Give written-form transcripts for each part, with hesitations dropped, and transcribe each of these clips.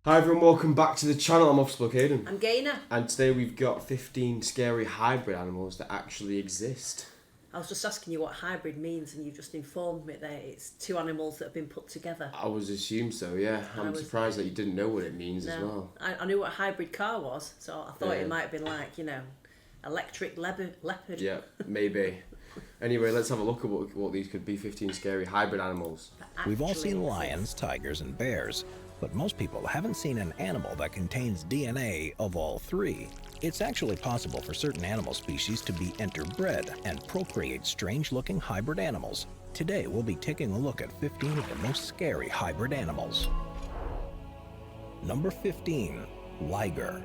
Hi everyone, welcome back to the channel. I'm Humpless Aidan. I'm Gaynor. And today we've got 15 scary hybrid animals that actually exist. I was just asking you what hybrid means and you just informed me that it's two animals that have been put together. I would assume so, yeah. I'm surprised that you didn't know what it means as well. I knew what a hybrid car was, so I thought it might have been like, electric leopard. Yeah, maybe. Anyway, let's have a look at what these could be. 15 scary hybrid animals. We've all seen lions, tigers, and bears, but most people haven't seen an animal that contains DNA of all three. It's actually possible for certain animal species to be interbred and procreate strange-looking hybrid animals. Today, we'll be taking a look at 15 of the most scary hybrid animals. Number 15, Liger.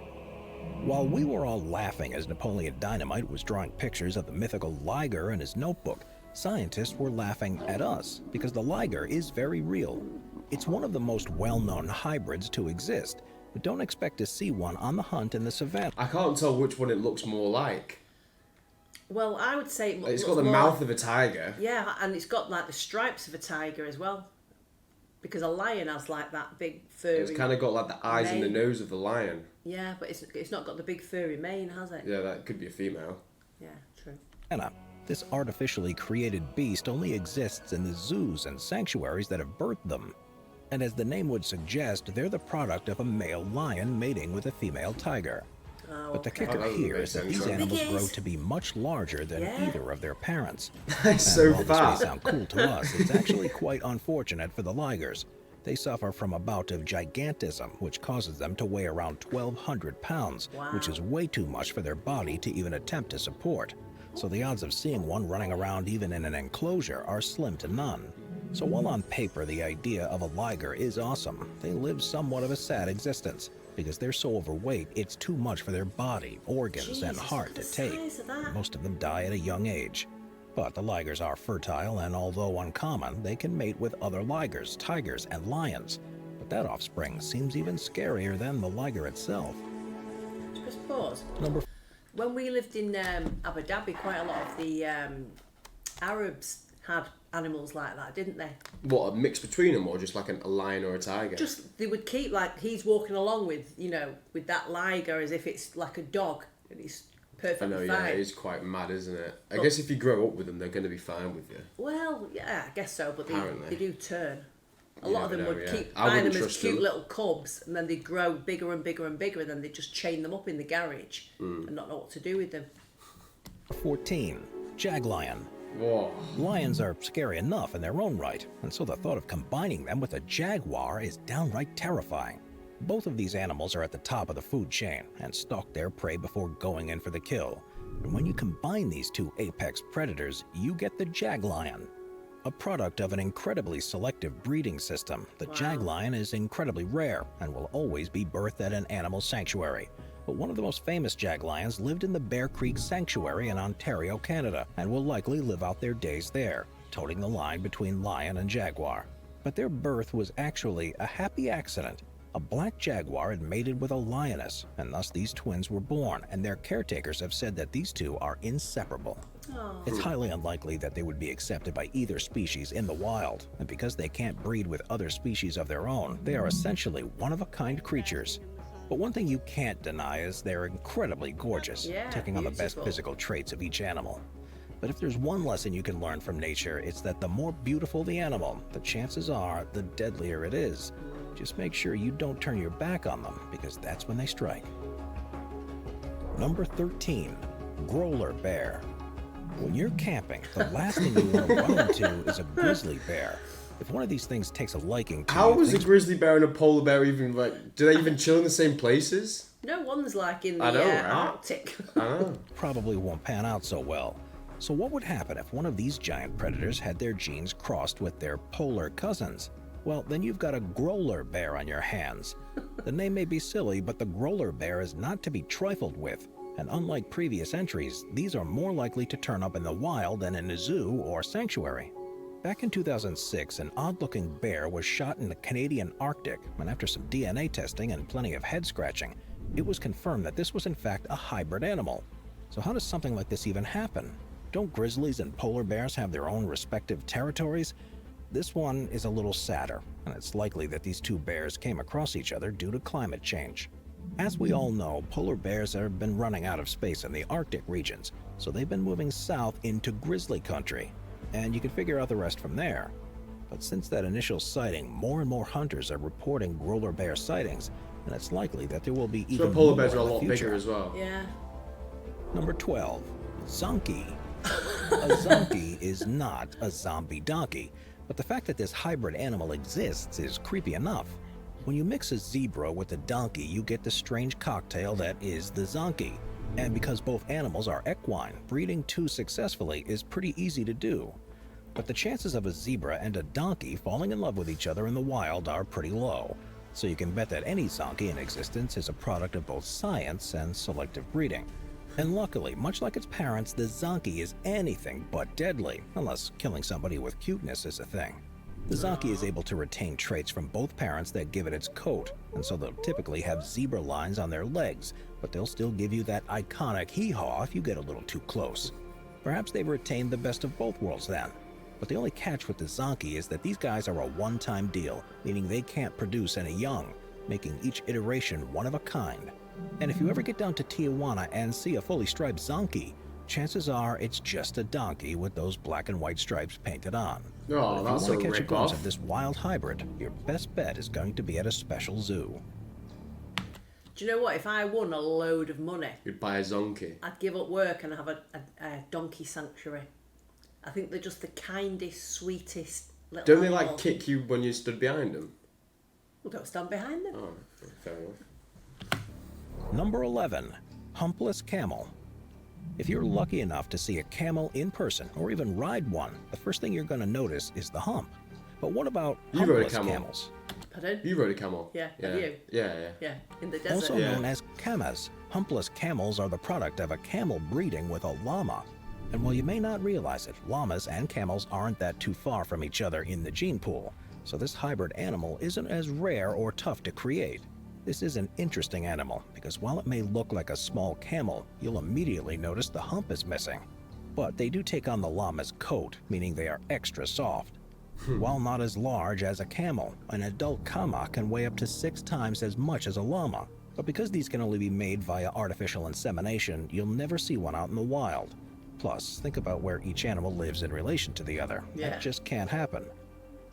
While we were all laughing as Napoleon Dynamite was drawing pictures of the mythical Liger in his notebook, scientists were laughing at us because the Liger is very real. It's one of the most well-known hybrids to exist, but don't expect to see one on the hunt in the savannah. I can't tell which one it looks more like. Well, I would say It's got the mouth of a tiger. Yeah, and it's got like the stripes of a tiger as well. Because a lion has like that big furry... It's kind of got like the eyes and the nose of the lion. Yeah, but it's not got the big furry mane, has it? Yeah, that could be a female. Yeah, true. This artificially created beast only exists in the zoos and sanctuaries that have birthed them. And as the name would suggest, they're the product of a male lion mating with a female tiger. But the kicker here is that these animals grow to be much larger than either of their parents. That's so fat. While this may sound cool to us, it's actually quite unfortunate for the Ligers. They suffer from a bout of gigantism, which causes them to weigh around 1,200 pounds, which is way too much for their body to even attempt to support. So the odds of seeing one running around even in an enclosure are slim to none. So while on paper the idea of a liger is awesome, they live somewhat of a sad existence because they're so overweight it's too much for their body, organs, and heart to take. Most of them die at a young age. But the ligers are fertile, and although uncommon, they can mate with other ligers, tigers, and lions. But that offspring seems even scarier than the liger itself. Just pause. When we lived in Abu Dhabi, quite a lot of the Arabs had animals like that, didn't they? What, a mix between them, or just like a lion or a tiger? Just, they would keep, like, he's walking along with, with that liger as if it's like a dog, and he's perfectly fine. I know, yeah, it is quite mad, isn't it? I guess if you grow up with them, they're going to be fine with you. Well, yeah, I guess so, but they do turn. A lot of them would keep buying them as cute little cubs, and then they'd grow bigger and bigger and bigger, and then they'd just chain them up in the garage and not know what to do with them. 14. Jaglion. Whoa. Lions are scary enough in their own right, and so the thought of combining them with a jaguar is downright terrifying. Both of these animals are at the top of the food chain and stalk their prey before going in for the kill. And when you combine these two apex predators, you get the jaglion. A product of an incredibly selective breeding system, the jaglion is incredibly rare and will always be birthed at an animal sanctuary. But one of the most famous jaglions lived in the Bear Creek Sanctuary in Ontario, Canada, and will likely live out their days there, toting the line between lion and jaguar. But their birth was actually a happy accident. A black jaguar had mated with a lioness, and thus these twins were born, and their caretakers have said that these two are inseparable. Aww. It's highly unlikely that they would be accepted by either species in the wild, and because they can't breed with other species of their own, they are essentially one-of-a-kind creatures. But one thing you can't deny is they're incredibly gorgeous, taking on the best physical traits of each animal. But if there's one lesson you can learn from nature, it's that the more beautiful the animal, the chances are the deadlier it is. Just make sure you don't turn your back on them, because that's when they strike. Number 13, Growler Bear. When you're camping, the last thing you want to run into is a grizzly bear. If one of these things takes a liking to you... How is a grizzly bear and a polar bear even, do they even chill in the same places? No, one's like in the Arctic. I know. Probably won't pan out so well. So what would happen if one of these giant predators had their genes crossed with their polar cousins? Well, then you've got a growler bear on your hands. The name may be silly, but the growler bear is not to be trifled with. And unlike previous entries, these are more likely to turn up in the wild than in a zoo or sanctuary. Back in 2006, an odd-looking bear was shot in the Canadian Arctic, and after some DNA testing and plenty of head-scratching, it was confirmed that this was in fact a hybrid animal. So how does something like this even happen? Don't grizzlies and polar bears have their own respective territories? This one is a little sadder, and it's likely that these two bears came across each other due to climate change. As we all know, polar bears have been running out of space in the Arctic regions, so they've been moving south into grizzly country, and you can figure out the rest from there. But since that initial sighting, more and more hunters are reporting polar bear sightings, and it's likely that there will be even polar more bears are a in the lot future. bigger as well. Yeah. Number 12, Zunki. A Zunki is not a zombie donkey, but the fact that this hybrid animal exists is creepy enough. When you mix a zebra with a donkey, you get the strange cocktail that is the Zunki. And because both animals are equine, breeding two successfully is pretty easy to do. But the chances of a zebra and a donkey falling in love with each other in the wild are pretty low, so you can bet that any Zunki in existence is a product of both science and selective breeding. And luckily, much like its parents, the Zunki is anything but deadly, unless killing somebody with cuteness is a thing. The Zunki is able to retain traits from both parents that give it its coat, and so they'll typically have zebra lines on their legs, but they'll still give you that iconic hee-haw if you get a little too close. Perhaps they've retained the best of both worlds then. But the only catch with the Zunki is that these guys are a one-time deal, meaning they can't produce any young, making each iteration one of a kind. And if you ever get down to Tijuana and see a fully striped Zunki, chances are it's just a donkey with those black and white stripes painted on. Oh, But if that's you a want to catch a rip glimpse off. of this wild hybrid, your best bet is going to be at a special zoo. Do you know what? If I won a load of money, You'd buy a Zunki. I'd give up work and have a donkey sanctuary. I think they're just the kindest, sweetest little Don't they animal. like kick you when you stood behind them? Well, don't stand behind them. Oh, fair enough. Number 11, Humpless Camel. If you're lucky enough to see a camel in person or even ride one, the first thing you're going to notice is the hump. But what about You rode a humpless camel. camels? Pardon? You rode a camel. Yeah, Yeah. have you? Yeah. Yeah, in the desert. Also Yeah. known as camas, humpless camels are the product of a camel breeding with a llama. And while you may not realize it, llamas and camels aren't that too far from each other in the gene pool, so this hybrid animal isn't as rare or tough to create. This is an interesting animal because while it may look like a small camel, you'll immediately notice the hump is missing. But they do take on the llama's coat, meaning they are extra soft. While not as large as a camel, an adult kama can weigh up to 6 times as much as a llama. But because these can only be made via artificial insemination, you'll never see one out in the wild. Plus, think about where each animal lives in relation to the other. Yeah. That just can't happen.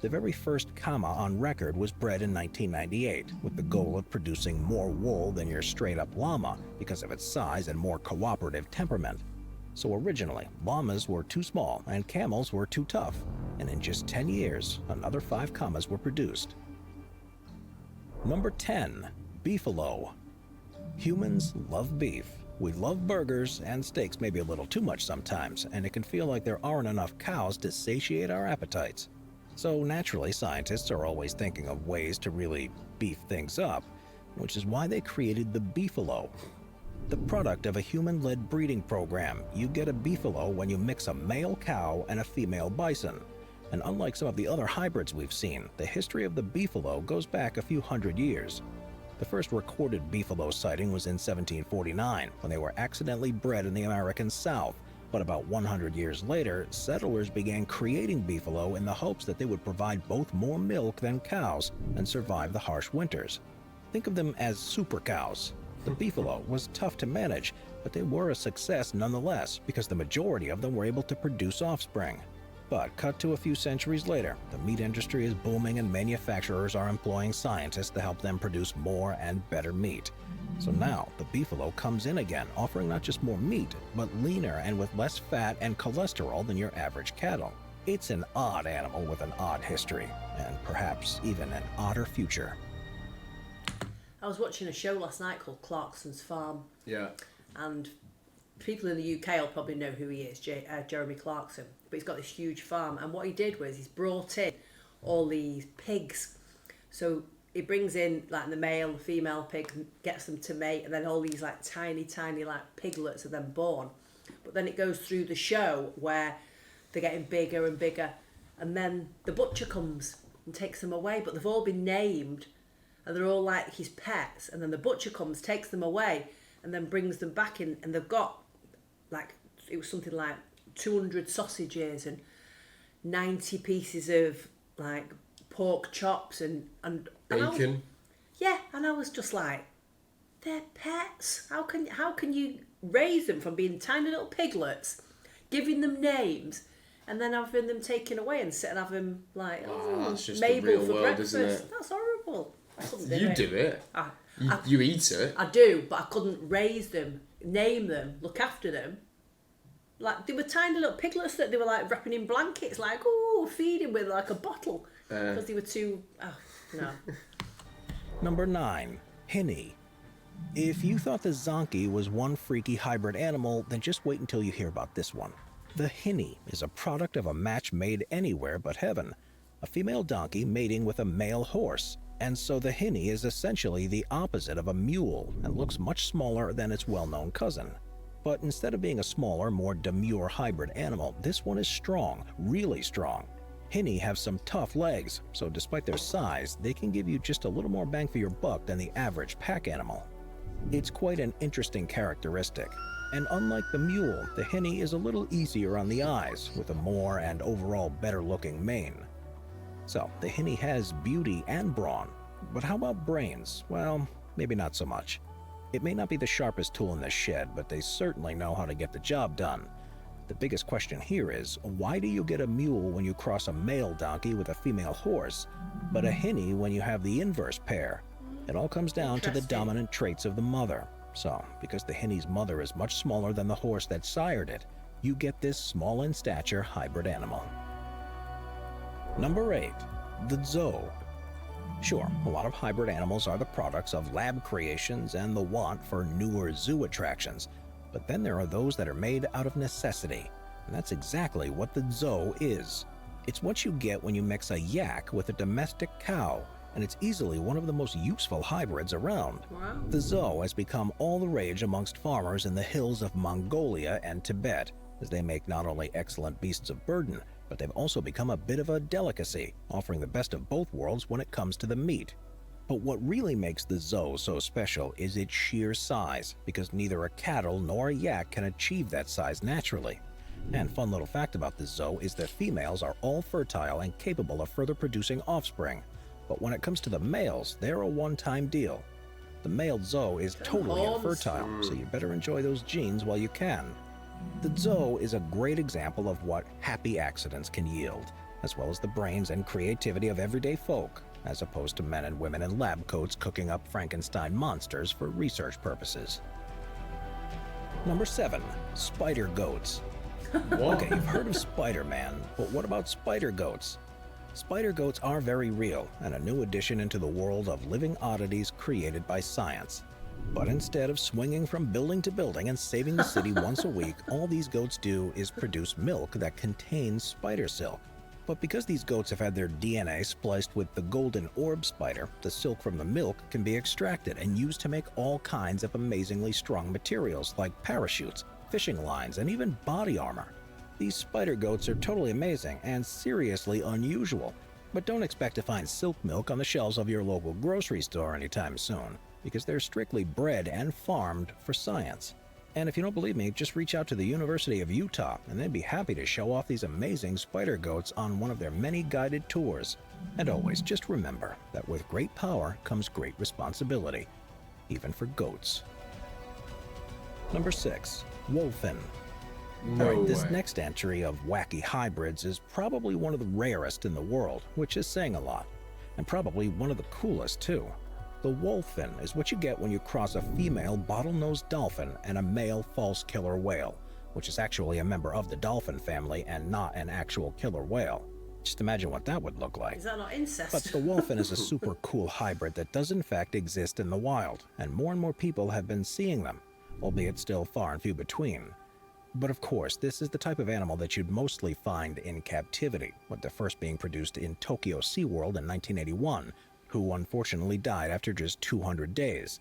The very first kama on record was bred in 1998 with the goal of producing more wool than your straight-up llama because of its size and more cooperative temperament. So originally, llamas were too small and camels were too tough, and in just 10 years, another 5 kamas were produced. Number 10, Beefalo. Humans love beef. We love burgers, and steaks maybe a little too much sometimes, and it can feel like there aren't enough cows to satiate our appetites. So naturally, scientists are always thinking of ways to really beef things up, which is why they created the Beefalo. The product of a human-led breeding program, you get a Beefalo when you mix a male cow and a female bison. And unlike some of the other hybrids we've seen, the history of the Beefalo goes back a few hundred years. The first recorded Beefalo sighting was in 1749, when they were accidentally bred in the American South. But about 100 years later, settlers began creating Beefalo in the hopes that they would provide both more milk than cows and survive the harsh winters. Think of them as super cows. The Beefalo was tough to manage, but they were a success nonetheless because the majority of them were able to produce offspring. But cut to a few centuries later, the meat industry is booming and manufacturers are employing scientists to help them produce more and better meat. So now, the Beefalo comes in again, offering not just more meat, but leaner and with less fat and cholesterol than your average cattle. It's an odd animal with an odd history, and perhaps even an odder future. I was watching a show last night called Clarkson's Farm, Yeah. and people in the UK will probably know who he is, Jeremy Clarkson. But he's got this huge farm, and what he did was he's brought in all these pigs. So he brings in like the male and female pig, and gets them to mate, and then all these like tiny like piglets are then born. But then it goes through the show where they're getting bigger and bigger, and then the butcher comes and takes them away, but they've all been named and they're all like his pets, and then the butcher comes, takes them away, and then brings them back in, and they've got like, it was something like 200 sausages and 90 pieces of like pork chops and Bacon. And I was just like, they're pets. How can you raise them from being tiny little piglets, giving them names, and then having them taken away and sit and have them like That's just Mabel the real for world, breakfast? isn't it? That's horrible. I couldn't do You it. do it. I You eat it. I do, but I couldn't raise them, name them, look after them. Like, they were tiny little piglets that they were like wrapping in blankets, like, oh, feeding with like a bottle, because they were too. Oh no. Number 9. Hinny. If you thought the Zunki was one freaky hybrid animal, then just wait until you hear about this one. The Hinny is a product of a match made anywhere but heaven. A female donkey mating with a male horse. And so the Hinny is essentially the opposite of a mule and looks much smaller than its well-known cousin. But instead of being a smaller, more demure hybrid animal, this one is strong, really strong. Hinny have some tough legs, so despite their size, they can give you just a little more bang for your buck than the average pack animal. It's quite an interesting characteristic, and unlike the mule, the Hinny is a little easier on the eyes, with a more and overall better-looking mane. So, the Hinny has beauty and brawn, but how about brains? Well, maybe not so much. It may not be the sharpest tool in the shed, but they certainly know how to get the job done. The biggest question here is, why do you get a mule when you cross a male donkey with a female horse, but a Hinny when you have the inverse pair? It all comes down to the dominant traits of the mother. So, because the Hinny's mother is much smaller than the horse that sired it, you get this small in stature hybrid animal. Number 8. The Zoo. Sure, a lot of hybrid animals are the products of lab creations and the want for newer zoo attractions, but then there are those that are made out of necessity, and that's exactly what the zoo is. It's what you get when you mix a yak with a domestic cow, and it's easily one of the most useful hybrids around. Wow. The zoo has become all the rage amongst farmers in the hills of Mongolia and Tibet, as they make not only excellent beasts of burden, but they've also become a bit of a delicacy, offering the best of both worlds when it comes to the meat. But what really makes the zoo so special is its sheer size, because neither a cattle nor a yak can achieve that size naturally. And fun little fact about the zoo is that females are all fertile and capable of further producing offspring. But when it comes to the males, they're a one-time deal. The male zoo is totally infertile, so you better enjoy those genes while you can. The zoo is a great example of what happy accidents can yield, as well as the brains and creativity of everyday folk, as opposed to men and women in lab coats cooking up Frankenstein monsters for research purposes. Number 7. Spider goats. Okay, you've heard of Spider-Man, but what about spider goats? Spider goats are very real, and a new addition into the world of living oddities created by science. But instead of swinging from building to building and saving the city once a week, all these goats do is produce milk that contains spider silk. But because these goats have had their DNA spliced with the golden orb spider, the silk from the milk can be extracted and used to make all kinds of amazingly strong materials like parachutes, fishing lines, and even body armor. These spider goats are totally amazing and seriously unusual, but don't expect to find silk milk on the shelves of your local grocery store anytime soon, because they're strictly bred and farmed for science. And if you don't believe me, just reach out to the University of Utah, and they'd be happy to show off these amazing spider goats on one of their many guided tours. And always just remember that with great power comes great responsibility, even for goats. Number 6. Wolfin. This next entry of wacky hybrids is probably one of the rarest in the world, which is saying a lot, and probably one of the coolest too. The Wolfin is what you get when you cross a female bottlenose dolphin and a male false killer whale, which is actually a member of the dolphin family and not an actual killer whale. Just imagine what that would look like. Is that not incest? But the Wolfin is a super cool hybrid that does in fact exist in the wild, and more people have been seeing them, albeit still far and few between. But of course, this is the type of animal that you'd mostly find in captivity, with the first being produced in Tokyo SeaWorld in 1981, who unfortunately died after just 200 days.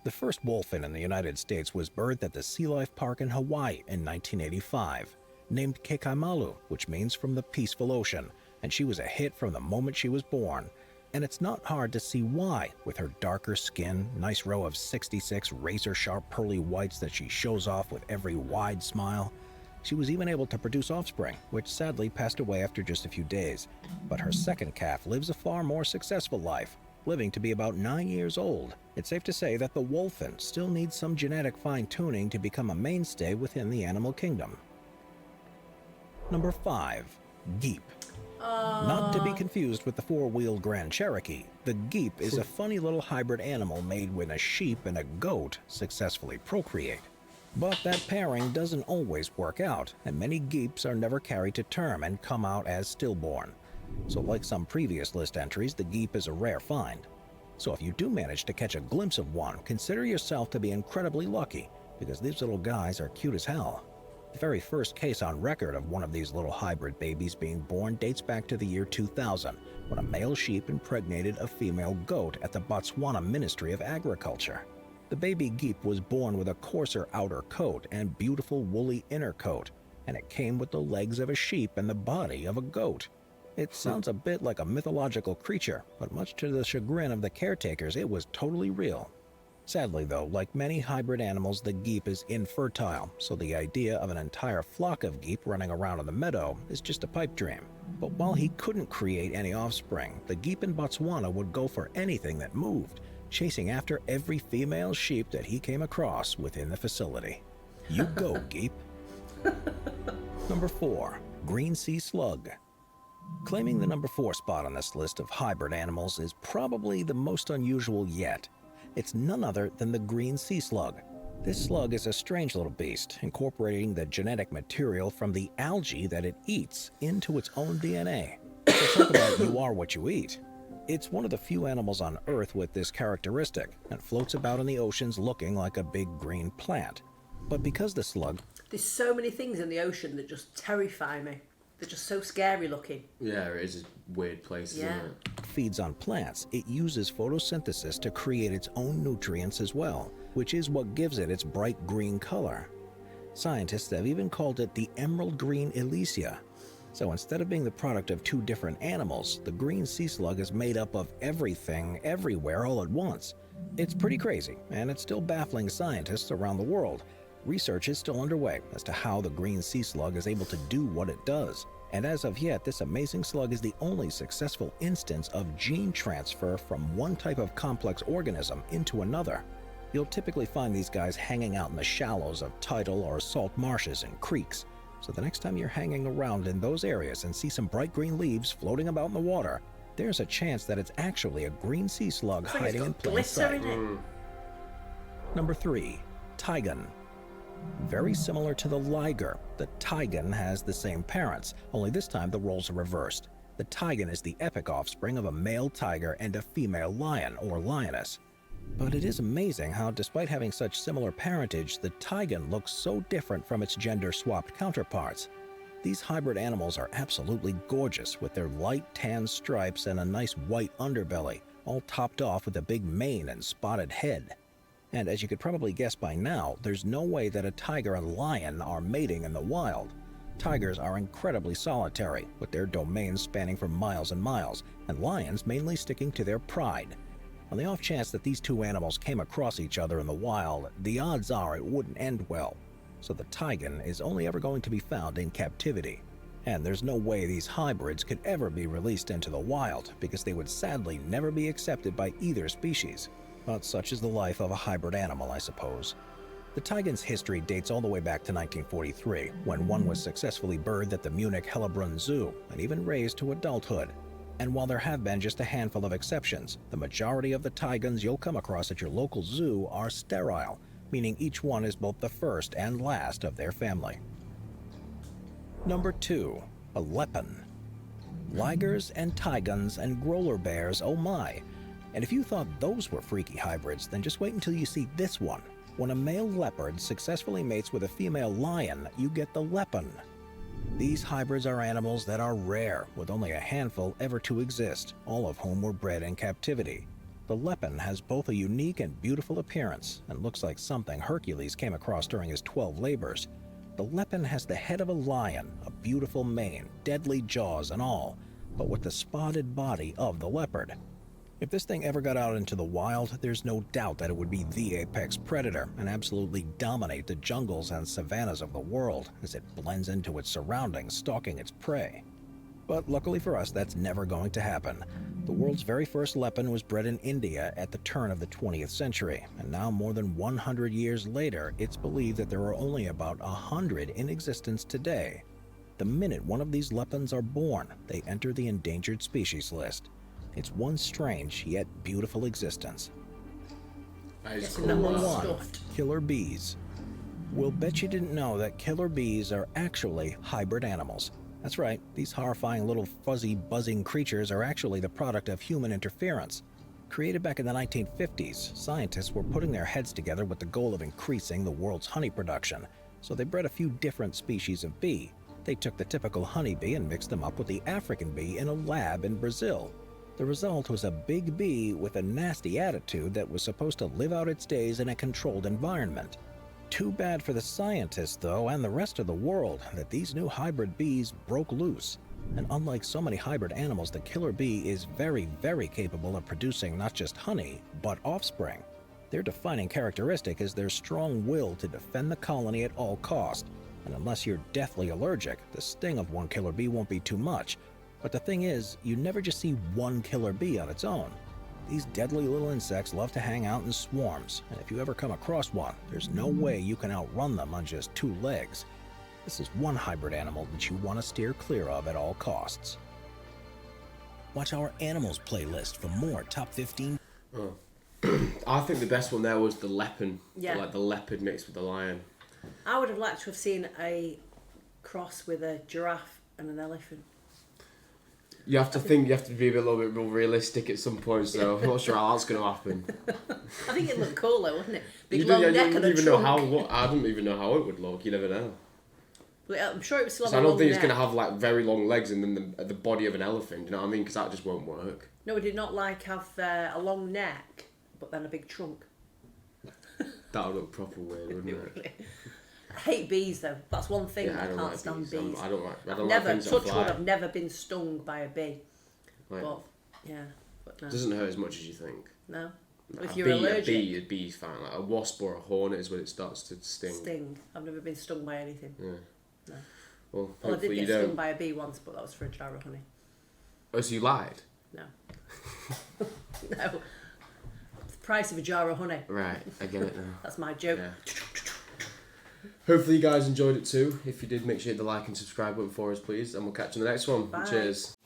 The first Wolfin in the United States was birthed at the Sea Life Park in Hawaii in 1985, named Kekaimalu, which means from the peaceful ocean, and she was a hit from the moment she was born. And it's not hard to see why, with her darker skin, nice row of 66 razor-sharp pearly whites that she shows off with every wide smile. She was even able to produce offspring, which sadly passed away after just a few days. But her second calf lives a far more successful life, living to be about 9 years old. It's safe to say that the Wolfin still needs some genetic fine-tuning to become a mainstay within the animal kingdom. Number 5. Geep. Not to be confused with the four-wheeled Grand Cherokee, the Geep is a funny little hybrid animal made when a sheep and a goat successfully procreate. But that pairing doesn't always work out, and many Geeps are never carried to term and come out as stillborn. So like some previous list entries, the Geep is a rare find. So if you do manage to catch a glimpse of one, consider yourself to be incredibly lucky, because these little guys are cute as hell. The very first case on record of one of these little hybrid babies being born dates back to the year 2000, when a male sheep impregnated a female goat at the Botswana Ministry of Agriculture. The baby Geep was born with a coarser outer coat and beautiful woolly inner coat, and it came with the legs of a sheep and the body of a goat. It sounds a bit like a mythological creature, but much to the chagrin of the caretakers, it was totally real. Sadly though, like many hybrid animals, the Geep is infertile, so the idea of an entire flock of Geep running around in the meadow is just a pipe dream. But while he couldn't create any offspring, the Geep in Botswana would go for anything that moved, chasing after every female sheep that he came across within the facility. You go, Geep. Number 4. Green Sea Slug. Claiming the number 4 spot on this list of hybrid animals is probably the most unusual yet. It's none other than the green sea slug. This slug is a strange little beast, incorporating the genetic material from the algae that it eats into its own DNA. So talk about you are what you eat. It's one of the few animals on Earth with this characteristic, and floats about in the oceans looking like a big green plant. But because the slug... There's so many things in the ocean that just terrify me. They're just so scary looking. Yeah, it is a weird place, isn't it? Feeds on plants, it uses photosynthesis to create its own nutrients as well, which is what gives it its bright green color. Scientists have even called it the emerald green Elysia. So instead of being the product of two different animals, the green sea slug is made up of everything, everywhere, all at once. It's pretty crazy, and it's still baffling scientists around the world. Research is still underway as to how the green sea slug is able to do what it does. And as of yet, this amazing slug is the only successful instance of gene transfer from one type of complex organism into another. You'll typically find these guys hanging out in the shallows of tidal or salt marshes and creeks. So the next time you're hanging around in those areas and see some bright green leaves floating about in the water, there's a chance that it's actually a green sea slug hiding in plain sight. Number 3. Tigan. Very similar to the Liger, the Tigan has the same parents, only this time the roles are reversed. The Tigan is the epic offspring of a male tiger and a female lion or lioness. But it is amazing how, despite having such similar parentage, the Tigan looks so different from its gender-swapped counterparts. These hybrid animals are absolutely gorgeous, with their light tan stripes and a nice white underbelly, all topped off with a big mane and spotted head. And as you could probably guess by now, there's no way that a tiger and lion are mating in the wild. Tigers are incredibly solitary, with their domains spanning for miles and miles, and lions mainly sticking to their pride. On the off chance that these two animals came across each other in the wild, the odds are it wouldn't end well. So the Tigan is only ever going to be found in captivity. And there's no way these hybrids could ever be released into the wild, because they would sadly never be accepted by either species. But such is the life of a hybrid animal, I suppose. The Tigan's history dates all the way back to 1943, when one was successfully birthed at the Munich Hellebrunn Zoo and even raised to adulthood. And while there have been just a handful of exceptions, the majority of the Tigans you'll come across at your local zoo are sterile, meaning each one is both the first and last of their family. Number 2. A Lepin. Ligers and Tigans and Growler bears, oh my! And if you thought those were freaky hybrids, then just wait until you see this one. When a male leopard successfully mates with a female lion, you get the Lepin. These hybrids are animals that are rare, with only a handful ever to exist, all of whom were bred in captivity. The Lepin has both a unique and beautiful appearance, and looks like something Hercules came across during his 12 labors. The Lepin has the head of a lion, a beautiful mane, deadly jaws and all, but with the spotted body of the leopard. If this thing ever got out into the wild, there's no doubt that it would be the apex predator and absolutely dominate the jungles and savannas of the world as it blends into its surroundings, stalking its prey. But luckily for us, that's never going to happen. The world's very first leopard was bred in India at the turn of the 20th century, and now more than 100 years later, it's believed that there are only about 100 in existence today. The minute one of these leopards are born, they enter the endangered species list. It's one strange yet beautiful existence. That is Guessing cool. that one's That. stuffed. Killer bees. We'll bet you didn't know that killer bees are actually hybrid animals. That's right, these horrifying little fuzzy buzzing creatures are actually the product of human interference. Created back in the 1950s, scientists were putting their heads together with the goal of increasing the world's honey production, so they bred a few different species of bee. They took the typical honeybee and mixed them up with the African bee in a lab in Brazil. The result was a big bee with a nasty attitude that was supposed to live out its days in a controlled environment. Too bad for the scientists, though, and the rest of the world, that these new hybrid bees broke loose. And unlike so many hybrid animals, the killer bee is very, very capable of producing not just honey, but offspring. Their defining characteristic is their strong will to defend the colony at all costs. And unless you're deathly allergic, the sting of one killer bee won't be too much. But the thing is, you never just see one killer bee on its own. These deadly little insects love to hang out in swarms, and if you ever come across one, there's no way you can outrun them on just 2 legs. This is one hybrid animal that you want to steer clear of at all costs. Watch our animals playlist for more top 15. Oh. I think the best one there was the leopard. Yeah. Like the leopard mixed with the lion. I would have liked to have seen a cross with a giraffe and an elephant. You have to think, you have to be a little bit more realistic at some point, so I'm not sure how that's going to happen. I think it'd look cool though, wouldn't it? Big You long don't, neck you and don't a even trunk. know how, I don't even know how it would look, you never know. But I'm sure it would still have So a I don't long think it's neck. going to have like very long legs and then the body of an elephant, you know what I mean? Because that just won't work. No, it did not like have a long neck, but then a big trunk. That would look proper weird, wouldn't it? Really. I hate bees though. That's one thing Yeah, I don't can't like stand bees. bees. I don't like I've never, things that touch fly. wood, I've never been stung by a bee. Like, But yeah, but no. it doesn't hurt as much as you think. No. Like, If you're allergic. A bee's fine. Like a wasp or a hornet is when it starts to sting. Sting. I've never been stung by anything. Yeah. No. Well, Well, I did hopefully you get stung don't. by a bee once, but that was for a jar of honey. Oh, so you lied? No. No. The price of a jar of honey. Right, I get it now. That's my joke. Yeah. Hopefully you guys enjoyed it too. If you did, make sure you hit the like and subscribe button for us, please. And we'll catch you in the next one. Bye. Cheers.